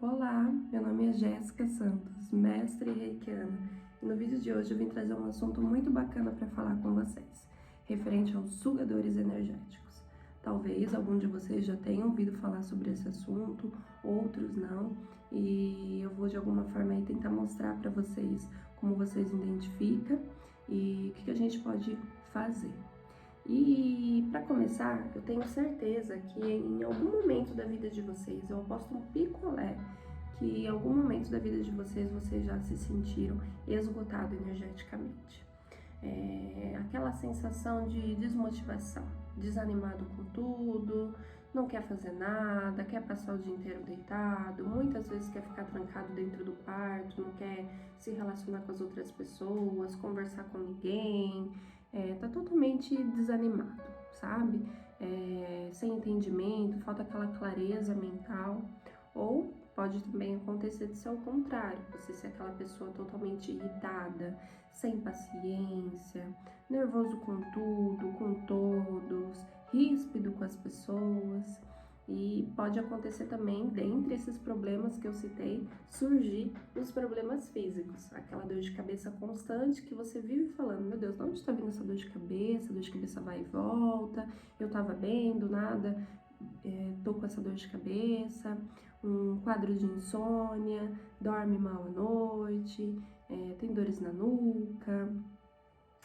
Olá, meu nome é Jéssica Santos, mestre reikiana, e no vídeo de hoje eu vim trazer um assunto muito bacana para falar com vocês, referente aos sugadores energéticos. Talvez algum de vocês já tenham ouvido falar sobre esse assunto, outros não, e eu vou de alguma forma aí tentar mostrar para vocês como vocês identificam e o que a gente pode fazer. E para começar, eu tenho certeza que em algum momento da vida de vocês, eu aposto um picolé que em algum momento da vida de vocês já se sentiram esgotados energeticamente. Aquela sensação de desmotivação, desanimado com tudo, não quer fazer nada, quer passar o dia inteiro deitado, muitas vezes quer ficar trancado dentro do quarto, não quer se relacionar com as outras pessoas, conversar com ninguém, tá totalmente desanimado, sabe? Sem entendimento, falta aquela clareza mental, ou pode também acontecer de ser o contrário, você ser aquela pessoa totalmente irritada, sem paciência, nervoso com tudo, com todos, ríspido com as pessoas. E pode acontecer também, dentre esses problemas que eu citei, surgir os problemas físicos, aquela dor de cabeça constante que você vive falando, meu Deus, de onde está vindo essa dor de cabeça vai e volta, eu tava bem, do nada, tô com essa dor de cabeça, um quadro de insônia, dorme mal à noite, tem dores na nuca,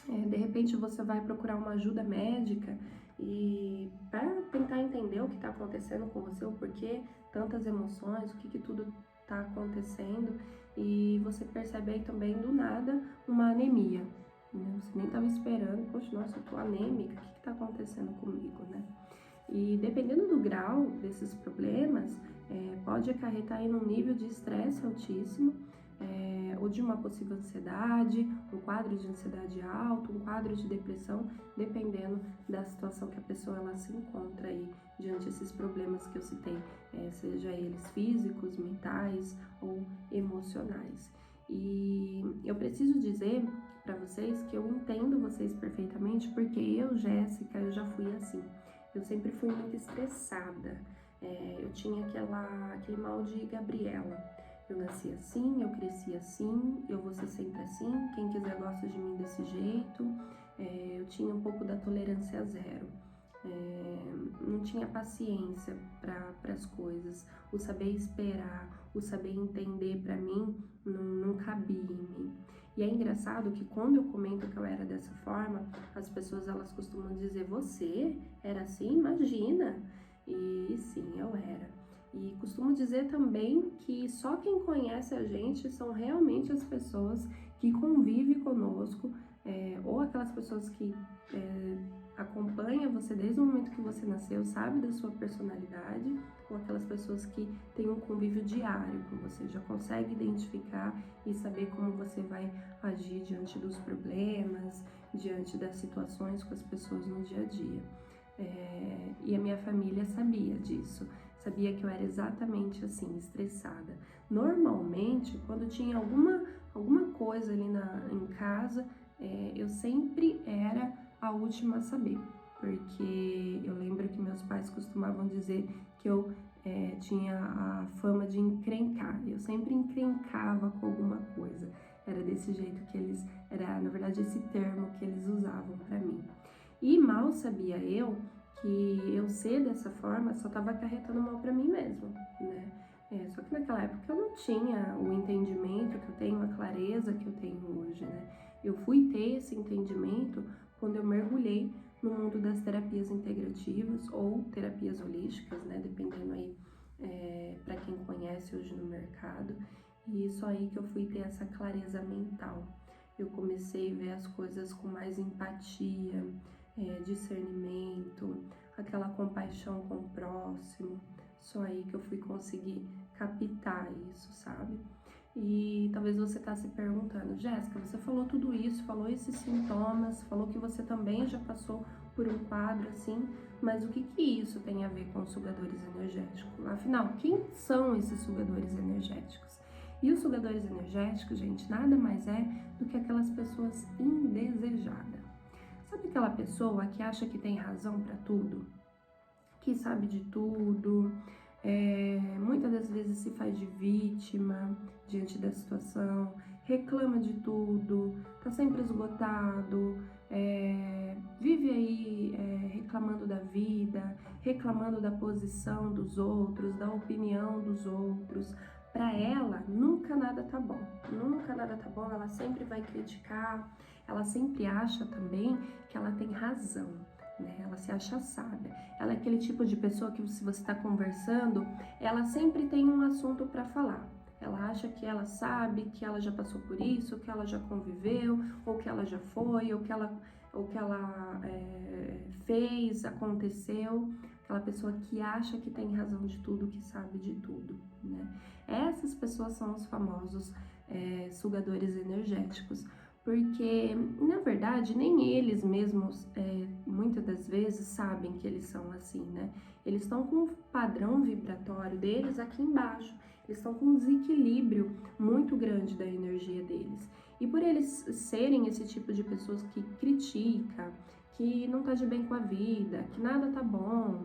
de repente você vai procurar uma ajuda médica e para tentar entender o que está acontecendo com você, o porquê tantas emoções, o que tudo está acontecendo, e você percebe aí também do nada uma anemia, né? Você nem estava esperando, poxa, nossa, eu tô anêmica, o que está acontecendo comigo, né? E dependendo do grau desses problemas, pode acarretar aí num nível de estresse altíssimo, ou de uma possível ansiedade, um quadro de ansiedade alto, um quadro de depressão, dependendo da situação que a pessoa ela se encontra aí diante desses problemas que eu citei, seja eles físicos, mentais ou emocionais. E eu preciso dizer para vocês que eu entendo vocês perfeitamente, porque eu, Jéssica, eu já fui assim. Eu sempre fui muito estressada, eu tinha aquele mal de Gabriela. Eu nasci assim, eu cresci assim, eu vou ser sempre assim, quem quiser gosta de mim desse jeito. Eu tinha um pouco da tolerância zero. Não tinha paciência para as coisas, o saber esperar, o saber entender para mim não cabia em mim. E é engraçado que quando eu comento que eu era dessa forma, as pessoas elas costumam dizer, você era assim? Imagina! E sim, eu era. E costumo dizer também que só quem conhece a gente são realmente as pessoas que convivem conosco, ou aquelas pessoas que acompanha você desde o momento que você nasceu, sabe da sua personalidade, ou aquelas pessoas que têm um convívio diário com você, já consegue identificar e saber como você vai agir diante dos problemas, diante das situações com as pessoas no dia a dia. E a minha família sabia disso, sabia que eu era exatamente assim, estressada. Normalmente, quando tinha alguma coisa ali em casa, eu sempre era a última a saber, porque eu lembro que meus pais costumavam dizer que eu tinha a fama de encrencar, eu sempre encrencava com alguma coisa, era desse jeito que era na verdade esse termo que eles usavam para mim. E mal sabia eu que eu ser dessa forma só estava acarretando mal para mim mesma, né? Só que naquela época eu não tinha o entendimento que eu tenho, a clareza que eu tenho hoje, né? Eu fui ter esse entendimento quando eu mergulhei no mundo das terapias integrativas ou terapias holísticas, né? Dependendo aí para quem conhece hoje no mercado. E isso aí que eu fui ter essa clareza mental. Eu comecei a ver as coisas com mais empatia, discernimento, aquela compaixão com o próximo. Só aí que eu fui conseguir captar isso, sabe? E talvez você está se perguntando, Jéssica, você falou tudo isso, falou esses sintomas, falou que você também já passou por um quadro assim, mas o que isso tem a ver com os sugadores energéticos? Afinal, quem são esses sugadores energéticos? E os sugadores energéticos, gente, nada mais é do que aquelas pessoas indesejadas. Sabe aquela pessoa que acha que tem razão para tudo? Que sabe de tudo, muitas das vezes se faz de vítima diante da situação, reclama de tudo, tá sempre esgotado, vive aí reclamando da vida, reclamando da posição dos outros, da opinião dos outros. Para ela, nunca nada tá bom, nunca nada tá bom, ela sempre vai criticar, ela sempre acha também que ela tem razão, né? Ela se acha sábia. Ela é aquele tipo de pessoa que, se você está conversando, ela sempre tem um assunto para falar. Ela acha que ela sabe, que ela já passou por isso, que ela já conviveu, ou que ela já foi, ou que ela fez, aconteceu. Aquela pessoa que acha que tem razão de tudo, que sabe de tudo, né? Essas pessoas são os famosos sugadores energéticos, porque, na verdade, nem eles mesmos, muitas das vezes, sabem que eles são assim, né? Eles estão com o padrão vibratório deles aqui embaixo, eles estão com um desequilíbrio muito grande da energia deles. E por eles serem esse tipo de pessoas que critica, que não tá de bem com a vida, que nada tá bom,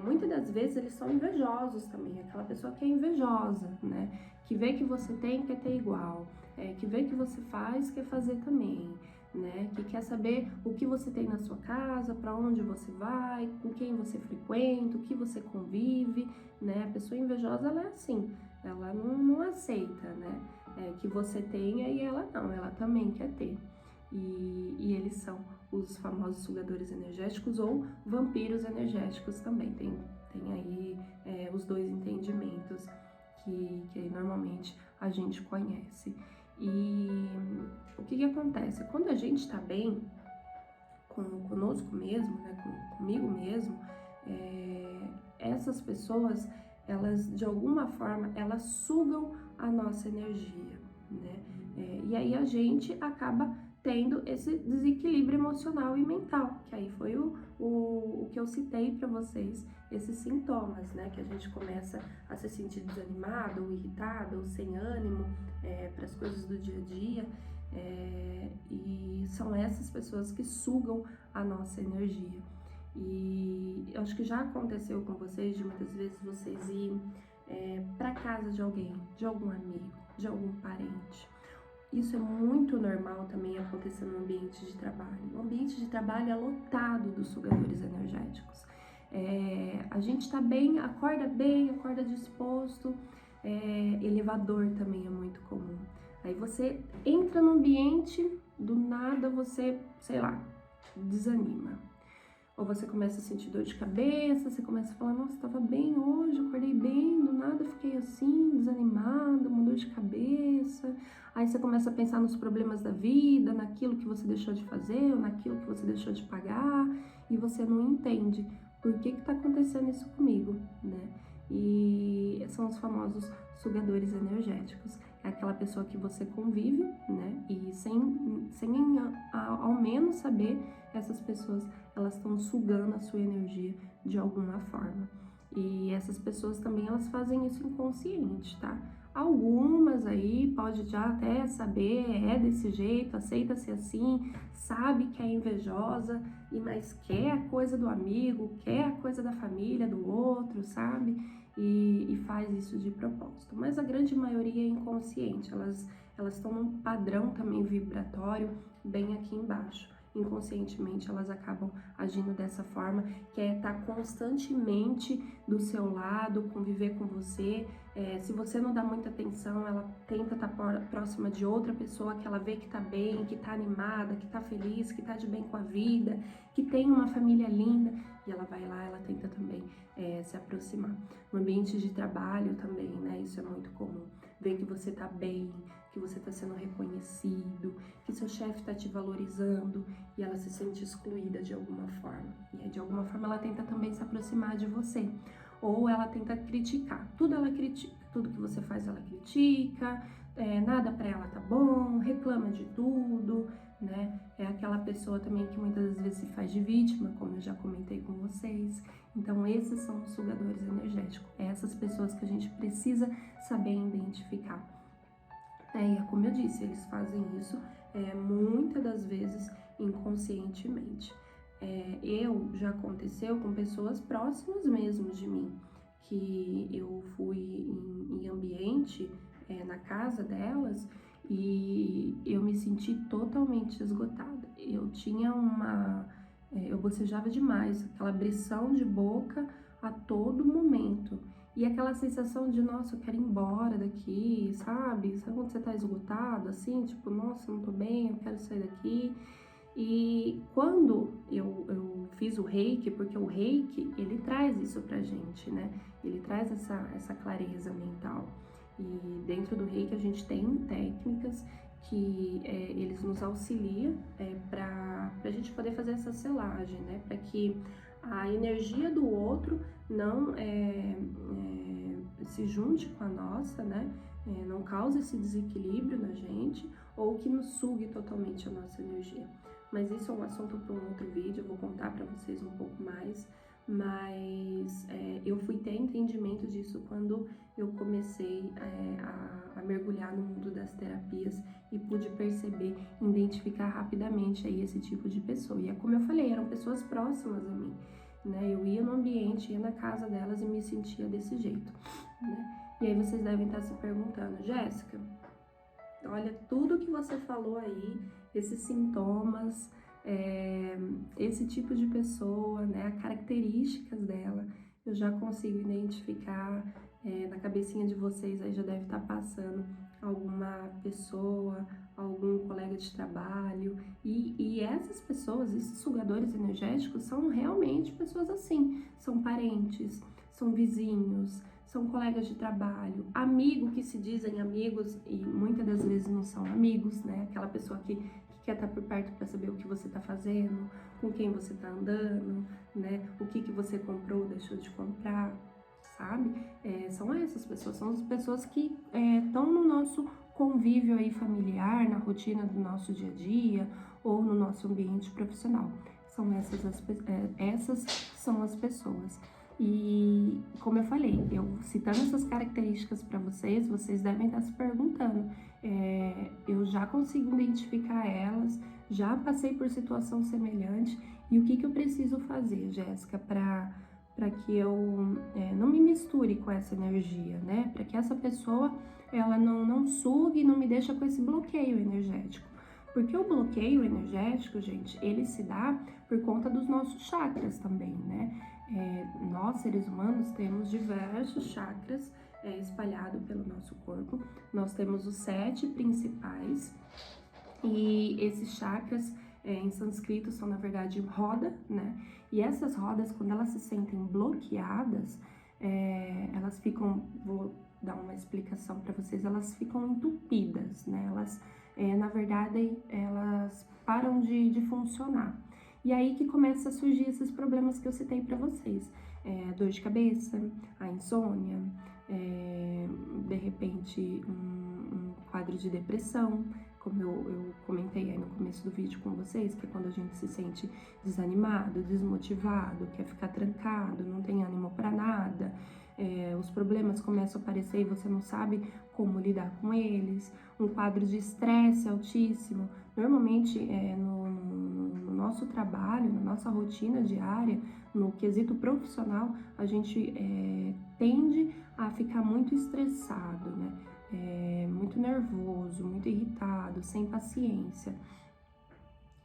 muitas das vezes eles são invejosos também, aquela pessoa que é invejosa, né? Que vê que você tem, quer ter igual, que vê que você faz, quer fazer também, né? Que quer saber o que você tem na sua casa, para onde você vai, com quem você frequenta, o que você convive, né? A pessoa invejosa, ela é assim, ela não aceita, né? Que você tenha e ela não, ela também quer ter. E eles são os famosos sugadores energéticos ou vampiros energéticos também. Tem aí os dois entendimentos que normalmente a gente conhece. E o que acontece? Quando a gente está bem conosco mesmo, né, comigo mesmo, essas pessoas, elas de alguma forma, elas sugam a nossa energia, né? E aí a gente acaba tendo esse desequilíbrio emocional e mental, que aí foi o que eu citei para vocês, esses sintomas, né? Que a gente começa a se sentir desanimado, ou irritado, ou sem ânimo para as coisas do dia a dia, e são essas pessoas que sugam a nossa energia. E eu acho que já aconteceu com vocês, de muitas vezes vocês irem para casa de alguém, de algum amigo, de algum parente. Isso é muito normal também acontecer no ambiente de trabalho. O ambiente de trabalho é lotado dos sugadores energéticos. A gente tá bem, acorda disposto. Elevador também é muito comum. Aí você entra no ambiente, do nada você, sei lá, desanima. Ou você começa a sentir dor de cabeça, você começa a falar, nossa, estava bem hoje, acordei bem, do nada fiquei assim, desanimado, uma dor de cabeça. Aí você começa a pensar nos problemas da vida, naquilo que você deixou de fazer, ou naquilo que você deixou de pagar, e você não entende por que está acontecendo isso comigo, né? E são os famosos sugadores energéticos. É aquela pessoa que você convive, né? E sem ao menos saber, essas pessoas, elas estão sugando a sua energia de alguma forma. E essas pessoas também, elas fazem isso inconsciente, tá? Algumas aí pode já até saber, é desse jeito, aceita ser assim, sabe que é invejosa, mas quer a coisa do amigo, quer a coisa da família, do outro, sabe? E faz isso de propósito. Mas a grande maioria é inconsciente, elas estão num padrão também vibratório bem aqui embaixo. Inconscientemente elas acabam agindo dessa forma, que é estar constantemente do seu lado, conviver com você. Se você não dá muita atenção, ela tenta estar próxima de outra pessoa que ela vê que tá bem, que tá animada, que tá feliz, que tá de bem com a vida, que tem uma família linda, e ela vai lá, ela tenta também se aproximar. No ambiente de trabalho também, né? Isso é muito comum. Ver que você tá bem, que você está sendo reconhecido, que seu chefe está te valorizando e ela se sente excluída de alguma forma. E aí, de alguma forma ela tenta também se aproximar de você. Ou ela tenta criticar. Tudo ela critica. Tudo que você faz ela critica. Nada para ela tá bom, reclama de tudo, né? É aquela pessoa também que muitas vezes se faz de vítima, como eu já comentei com vocês. Então esses são os sugadores energéticos. É essas pessoas que a gente precisa saber identificar. E como eu disse, eles fazem isso muitas das vezes inconscientemente. Já aconteceu com pessoas próximas mesmo de mim, que eu fui em ambiente na casa delas e eu me senti totalmente esgotada. Eu tinha eu bocejava demais, aquela abrição de boca a todo momento. E aquela sensação de, nossa, eu quero ir embora daqui, sabe? Sabe quando você tá esgotado, assim? Tipo, nossa, não tô bem, eu quero sair daqui. E quando eu fiz o reiki, porque o reiki, ele traz isso pra gente, né? Ele traz essa clareza mental. E dentro do reiki a gente tem técnicas que eles nos auxiliam para a gente poder fazer essa selagem, né? Para que a energia do outro não se junte com a nossa, né? Não cause esse desequilíbrio na gente ou que nos sugue totalmente a nossa energia. Mas isso é um assunto para um outro vídeo, eu vou contar para vocês um pouco mais. Mas eu fui ter entendimento disso quando eu comecei a mergulhar no mundo das terapias e pude perceber, identificar rapidamente aí esse tipo de pessoa. E é como eu falei, eram pessoas próximas a mim, né? Eu ia no ambiente, ia na casa delas e me sentia desse jeito, né? E aí vocês devem estar se perguntando, Jéssica, olha tudo que você falou aí, esses sintomas, esse tipo de pessoa, né, as características dela, eu já consigo identificar, na cabecinha de vocês aí já deve estar passando alguma pessoa, algum colega de trabalho, e essas pessoas, esses sugadores energéticos são realmente pessoas assim, são parentes, são vizinhos, são colegas de trabalho, amigos que se dizem amigos e muitas das vezes não são amigos, né? Aquela pessoa que quer estar por perto para saber o que você está fazendo, com quem você está andando, né? O que você comprou, deixou de comprar, sabe? São essas pessoas, são as pessoas que estão no nosso convívio aí familiar, na rotina do nosso dia a dia ou no nosso ambiente profissional. São essas são as pessoas. E como eu falei, eu citando essas características para vocês, vocês devem estar se perguntando, eu já consigo identificar elas, já passei por situação semelhante, e o que eu preciso fazer, Jéssica, para que eu não me misture com essa energia, né? Para que essa pessoa ela não sugue e não me deixa com esse bloqueio energético. Porque o bloqueio energético, gente, ele se dá por conta dos nossos chakras também, né? Nós, seres humanos, temos diversos chakras espalhados pelo nosso corpo. Nós temos os 7 principais e esses chakras em sânscrito são, na verdade, roda, né? E essas rodas, quando elas se sentem bloqueadas, elas ficam, vou dar uma explicação para vocês, elas ficam entupidas, né? Elas, na verdade, elas param de funcionar. E aí que começa a surgir esses problemas que eu citei para vocês. Dor de cabeça, a insônia, de repente um quadro de depressão, como eu comentei aí no começo do vídeo com vocês, que é quando a gente se sente desanimado, desmotivado, quer ficar trancado, não tem ânimo para nada, os problemas começam a aparecer e você não sabe como lidar com eles, um quadro de estresse altíssimo. Normalmente, no nosso trabalho, na nossa rotina diária, no quesito profissional, a gente tende a ficar muito estressado, né? Muito nervoso, muito irritado, sem paciência.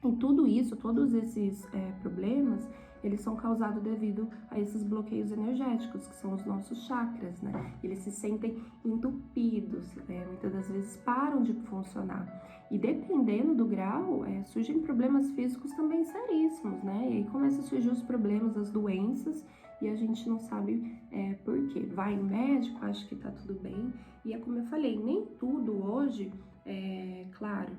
E tudo isso, todos esses problemas, eles são causados devido a esses bloqueios energéticos, que são os nossos chakras, né? Eles se sentem entupidos, muitas das vezes param de funcionar. E dependendo do grau, surgem problemas físicos também seríssimos, né? E aí começam a surgir os problemas, as doenças, e a gente não sabe por quê. Vai no médico, acha que tá tudo bem, e é como eu falei, nem tudo hoje, claro,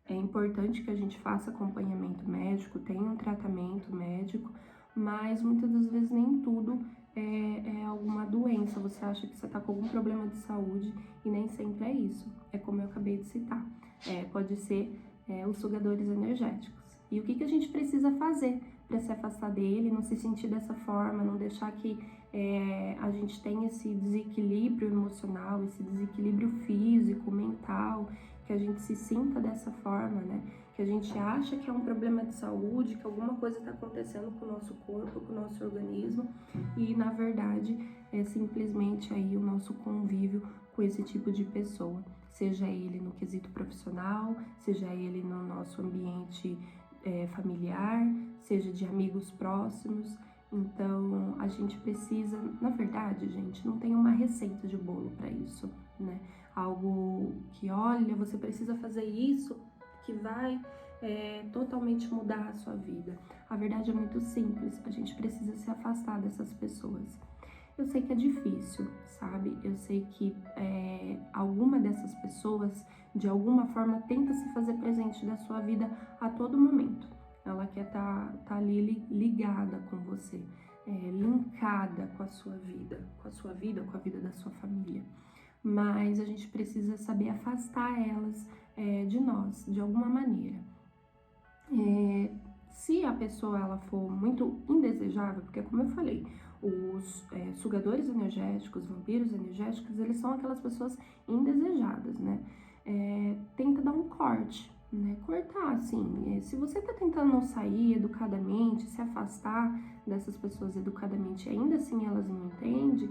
é importante que a gente faça acompanhamento médico, tenha um tratamento médico, mas muitas das vezes nem tudo é alguma doença. Você acha que você está com algum problema de saúde e nem sempre é isso. É como eu acabei de citar. Pode ser os sugadores energéticos. E o que a gente precisa fazer para se afastar dele, não se sentir dessa forma, não deixar que a gente tenha esse desequilíbrio emocional, esse desequilíbrio físico, mental, que a gente se sinta dessa forma, né? que a gente acha que é um problema de saúde, que alguma coisa está acontecendo com o nosso corpo, com o nosso organismo, e na verdade é simplesmente aí o nosso convívio com esse tipo de pessoa, seja ele no quesito profissional, seja ele no nosso ambiente familiar, seja de amigos próximos. Então, a gente precisa, na verdade, gente, não tem uma receita de bolo para isso, né? Algo que, olha, você precisa fazer isso que vai totalmente mudar a sua vida. A verdade é muito simples, a gente precisa se afastar dessas pessoas. Eu sei que é difícil, sabe? Eu sei que alguma dessas pessoas, de alguma forma, tenta se fazer presente da sua vida a todo momento. Ela quer tá ali ligada com você, linkada com a sua vida, com a vida da sua família. Mas a gente precisa saber afastar elas de nós, de alguma maneira. Se a pessoa ela for muito indesejável, porque como eu falei, os sugadores energéticos, vampiros energéticos, eles são aquelas pessoas indesejadas, né? Tenta dar um corte, né? Cortar, assim, se você tá tentando sair educadamente, se afastar dessas pessoas educadamente, ainda assim elas não entendem,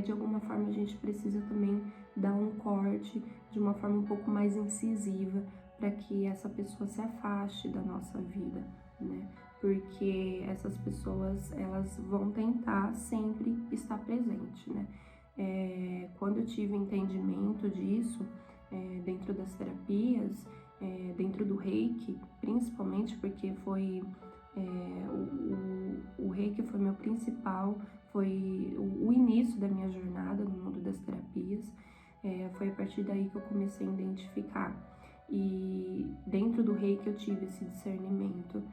de alguma forma a gente precisa também dar um corte de uma forma um pouco mais incisiva para que essa pessoa se afaste da nossa vida, né? Porque essas pessoas, elas vão tentar sempre estar presente, né? Quando eu tive entendimento disso, dentro das terapias, dentro do Reiki, principalmente porque foi o Reiki foi meu principal, foi o início da minha jornada no mundo das terapias, foi a partir daí que eu comecei a identificar. E dentro do Reiki eu tive esse discernimento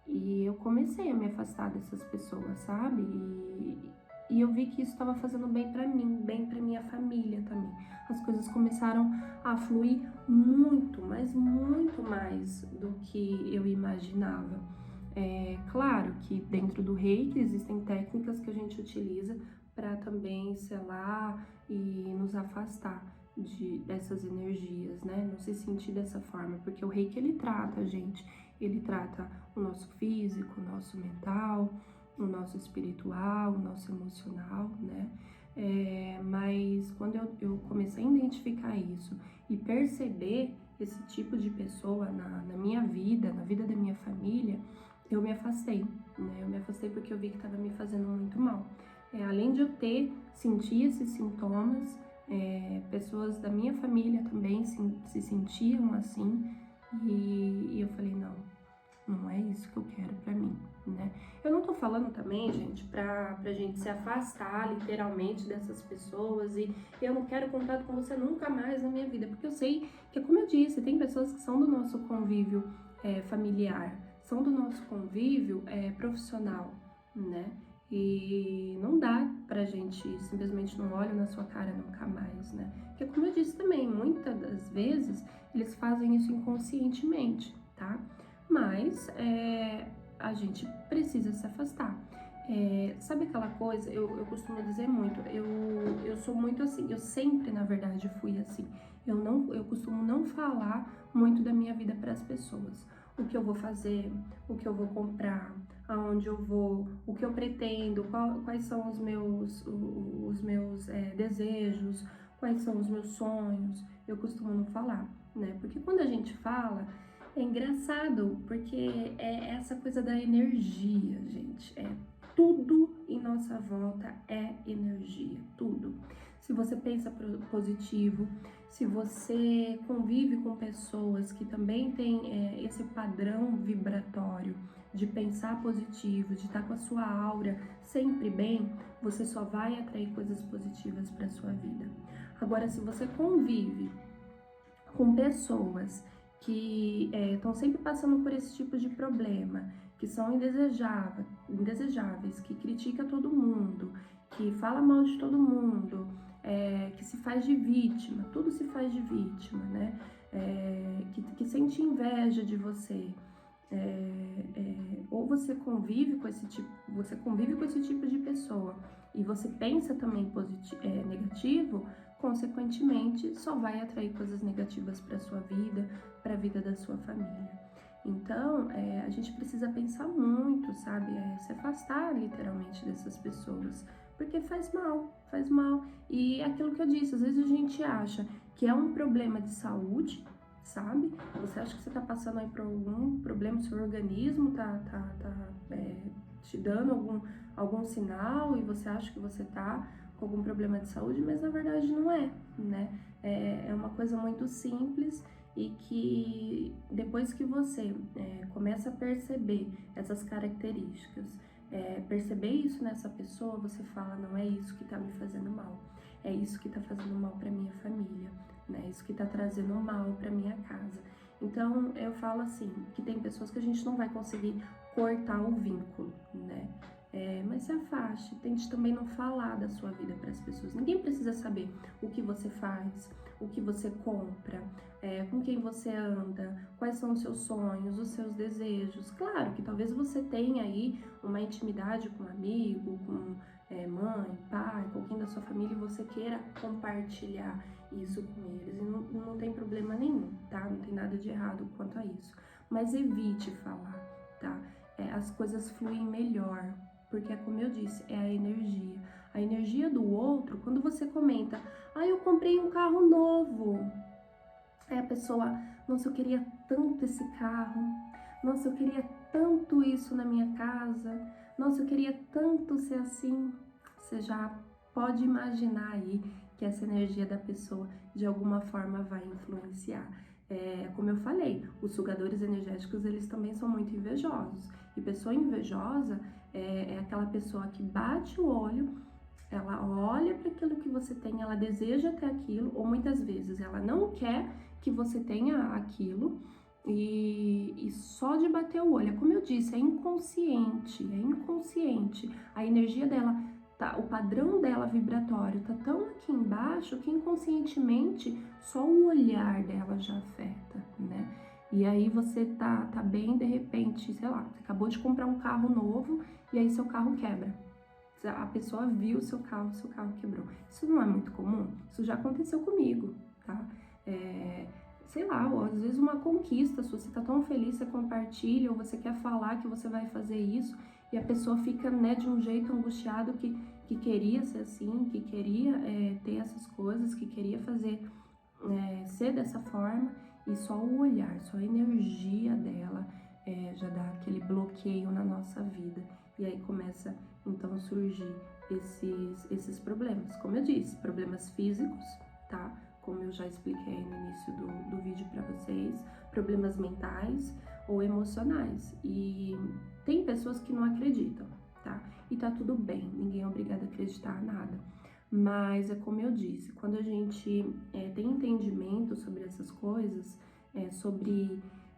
e eu comecei a me afastar dessas pessoas, sabe? E eu vi que isso estava fazendo bem para mim, bem para minha família também. As coisas começaram a fluir muito, mas muito mais do que eu imaginava. Claro que dentro do Reiki existem técnicas que a gente utiliza para também selar e nos afastar dessas energias, né? Não se sentir dessa forma, porque o Reiki ele trata a gente, ele trata o nosso físico, o nosso mental, o nosso espiritual, o nosso emocional, né? Mas quando eu comecei a identificar isso e perceber esse tipo de pessoa na minha vida, na vida da minha família, eu me afastei, né? Eu me afastei porque eu vi que estava me fazendo muito mal. Além de eu sentir esses sintomas, pessoas da minha família também se sentiam assim, e eu falei, não é isso que eu quero pra mim, né? Eu não tô falando também, gente, pra gente se afastar literalmente dessas pessoas e eu não quero contato com você nunca mais na minha vida, porque eu sei que, como eu disse, tem pessoas que são do nosso convívio familiar, são do nosso convívio profissional, né? E não dá pra gente simplesmente não olho na sua cara nunca mais, né? Porque, como eu disse também, muitas das vezes eles fazem isso inconscientemente, tá? Mas a gente precisa se afastar. Sabe aquela coisa, eu costumo dizer muito, eu sou muito assim, eu sempre, na verdade, fui assim. Eu costumo não falar muito da minha vida para as pessoas. O que eu vou fazer, o que eu vou comprar, aonde eu vou, o que eu pretendo, quais são os meus desejos, quais são os meus sonhos. Eu costumo não falar, né? Porque quando a gente fala, é engraçado, porque é essa coisa da energia, gente. Tudo em nossa volta é energia, tudo. Se você pensa positivo, se você convive com pessoas que também têm esse padrão vibratório de pensar positivo, de estar com a sua aura sempre bem, você só vai atrair coisas positivas para sua vida. Agora, se você convive com pessoas que estão sempre passando por esse tipo de problema, que são indesejáveis, que critica todo mundo, que fala mal de todo mundo, que se faz de vítima, tudo se faz de vítima, né? Que sente inveja de você. Ou você convive com esse tipo de pessoa e você pensa também negativo, consequentemente só vai atrair coisas negativas para sua vida, para a vida da sua família. Então, a gente precisa pensar muito, sabe? Se afastar literalmente dessas pessoas, porque faz mal, faz mal. E aquilo que eu disse, às vezes a gente acha que é um problema de saúde, sabe? Você acha que você tá passando aí por algum problema, seu organismo te dando algum sinal e você acha que você tá com algum problema de saúde, mas na verdade não é, né? É uma coisa muito simples e que depois que você começa a perceber essas características, perceber isso nessa pessoa, você fala, não é isso que tá me fazendo mal, é isso que tá fazendo mal pra minha família, né? Isso que tá trazendo mal pra minha casa. Então, eu falo assim, que tem pessoas que a gente não vai conseguir cortar o vínculo, né? Mas se afaste, tente também não falar da sua vida para as pessoas. Ninguém precisa saber o que você faz, o que você compra, com quem você anda, quais são os seus sonhos, os seus desejos. Claro que talvez você tenha aí uma intimidade com um amigo, com mãe, pai, com alguém da sua família e você queira compartilhar isso com eles. E não tem problema nenhum, tá? Não tem nada de errado quanto a isso. Mas evite falar, tá? As coisas fluem melhor. Porque, como eu disse, é a energia. A energia do outro, quando você comenta, eu comprei um carro novo. Aí a pessoa, nossa, eu queria tanto esse carro. Nossa, eu queria tanto isso na minha casa. Nossa, eu queria tanto ser assim. Você já pode imaginar aí que essa energia da pessoa, de alguma forma, vai influenciar. Como eu falei, os sugadores energéticos, eles também são muito invejosos. E pessoa invejosa é aquela pessoa que bate o olho, ela olha para aquilo que você tem, ela deseja ter aquilo, ou muitas vezes ela não quer que você tenha aquilo, e só de bater o olho, como eu disse, é inconsciente, a energia dela, o padrão dela vibratório tá tão aqui embaixo que inconscientemente só o olhar dela já afeta, né? E aí você tá bem, de repente, sei lá, você acabou de comprar um carro novo e aí seu carro quebra. A pessoa viu seu carro quebrou. Isso não é muito comum? Isso já aconteceu comigo, tá? Sei lá, ou às vezes uma conquista, se você tá tão feliz, você compartilha, ou você quer falar que você vai fazer isso, e a pessoa fica, né, de um jeito angustiado que queria ser assim, que queria ter essas coisas, que queria fazer ser dessa forma, e só o olhar, só a energia dela já dá aquele bloqueio na nossa vida. E aí começa, então, a surgir esses problemas. Como eu disse, problemas físicos, tá? Como eu já expliquei no início do vídeo para vocês, problemas mentais ou emocionais. E tem pessoas que não acreditam, tá? E tá tudo bem, ninguém é obrigado a acreditar em nada. Mas é como eu disse, quando a gente tem entendimento sobre essas coisas,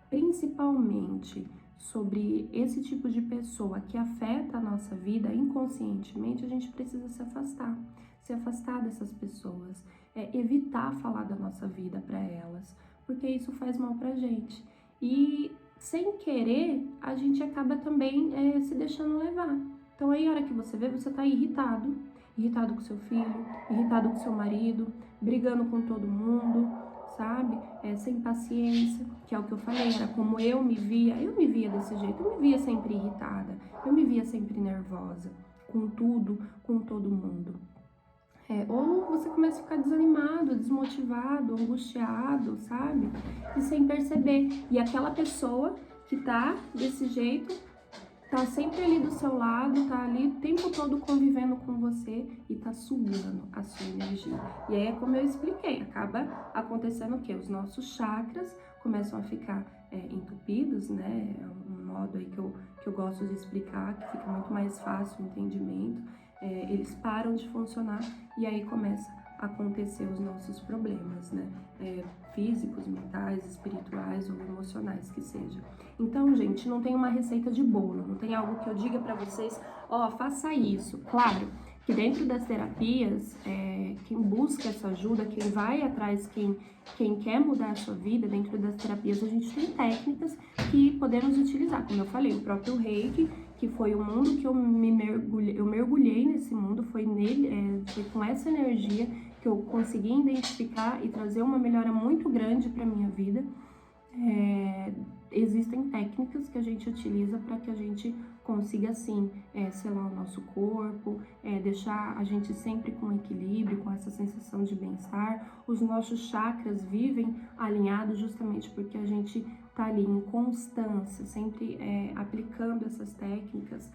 principalmente sobre esse tipo de pessoa que afeta a nossa vida inconscientemente, a gente precisa se afastar dessas pessoas, evitar falar da nossa vida para elas, porque isso faz mal pra gente. E sem querer, a gente acaba também se deixando levar. Então aí a hora que você vê, você tá irritado com seu filho, irritado com seu marido, brigando com todo mundo, sabe? Sem paciência, que é o que eu falei, era como eu me via desse jeito, eu me via sempre irritada, eu me via sempre nervosa, com tudo, com todo mundo. Ou você começa a ficar desanimado, desmotivado, angustiado, sabe? E sem perceber. E aquela pessoa que tá desse jeito, tá sempre ali do seu lado, tá ali o tempo todo convivendo com você e tá sugando a sua energia. E aí é como eu expliquei, acaba acontecendo o quê? Os nossos chakras começam a ficar entupidos, né? É um modo aí que eu gosto de explicar, que fica muito mais fácil o entendimento. Eles param de funcionar e aí começa a acontecer os nossos problemas, né? Físicos, mentais, espirituais ou emocionais que seja. Então, gente, não tem uma receita de bolo, não tem algo que eu diga pra vocês, faça isso. Claro que dentro das terapias, quem busca essa ajuda, quem vai atrás, quem quer mudar a sua vida, dentro das terapias a gente tem técnicas que podemos utilizar. Como eu falei, o próprio Reiki, que foi o mundo que eu mergulhei nesse mundo, foi com essa energia que eu consegui identificar e trazer uma melhora muito grande para minha vida. existem técnicas que a gente utiliza para que a gente consiga, assim, selar o nosso corpo, deixar a gente sempre com equilíbrio, com essa sensação de bem-estar. Os nossos chakras vivem alinhados justamente porque a gente tá ali em constância, sempre aplicando essas técnicas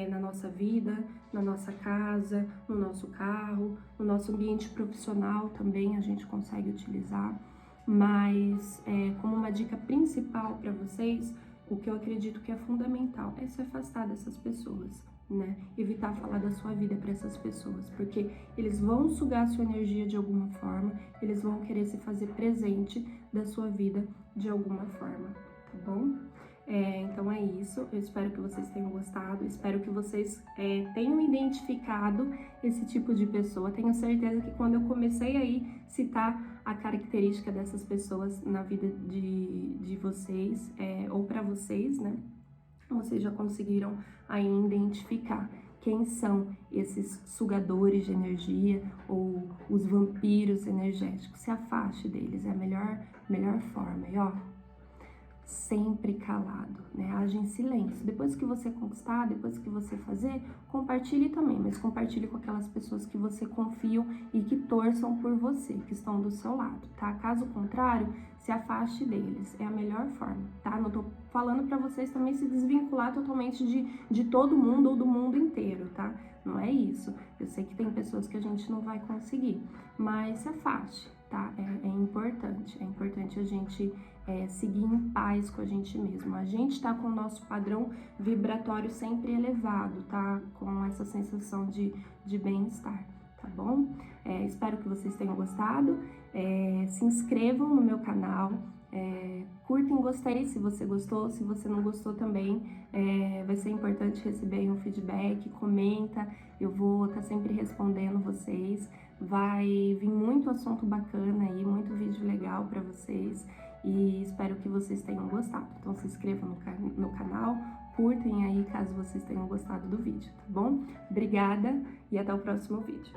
na nossa vida, na nossa casa, no nosso carro, no nosso ambiente profissional também a gente consegue utilizar. Mas como uma dica principal para vocês, o que eu acredito que é fundamental é se afastar dessas pessoas, né? Evitar falar da sua vida para essas pessoas, porque eles vão sugar a sua energia de alguma forma, eles vão querer se fazer presente da sua vida de alguma forma, tá bom? Então é isso, eu espero que vocês tenham gostado, espero que vocês tenham identificado esse tipo de pessoa. Tenho certeza que quando eu comecei aí citar a característica dessas pessoas na vida de vocês, ou para vocês, né, vocês já conseguiram aí identificar quem são esses sugadores de energia ou os vampiros energéticos. Se afaste deles, é a melhor forma. E ó, sempre calado, né? Age em silêncio. Depois que você conquistar, depois que você fazer, compartilhe também, mas compartilhe com aquelas pessoas que você confia e que torçam por você, que estão do seu lado, tá? Caso contrário, se afaste deles, é a melhor forma, tá? Não tô falando para vocês também se desvincular totalmente de todo mundo ou do mundo inteiro, tá? Não é isso. Eu sei que tem pessoas que a gente não vai conseguir, mas se afaste, tá? É importante a gente seguir em paz com a gente mesmo. A gente tá com o nosso padrão vibratório sempre elevado, tá? Com essa sensação de bem-estar, tá bom? Espero que vocês tenham gostado. Se inscrevam no meu canal. Curtem gostei se você gostou, se você não gostou também, vai ser importante receber um feedback, comenta, eu vou estar sempre respondendo vocês, vai vir muito assunto bacana aí, muito vídeo legal para vocês e espero que vocês tenham gostado. Então se inscrevam no canal, curtem aí caso vocês tenham gostado do vídeo, tá bom? Obrigada e até o próximo vídeo.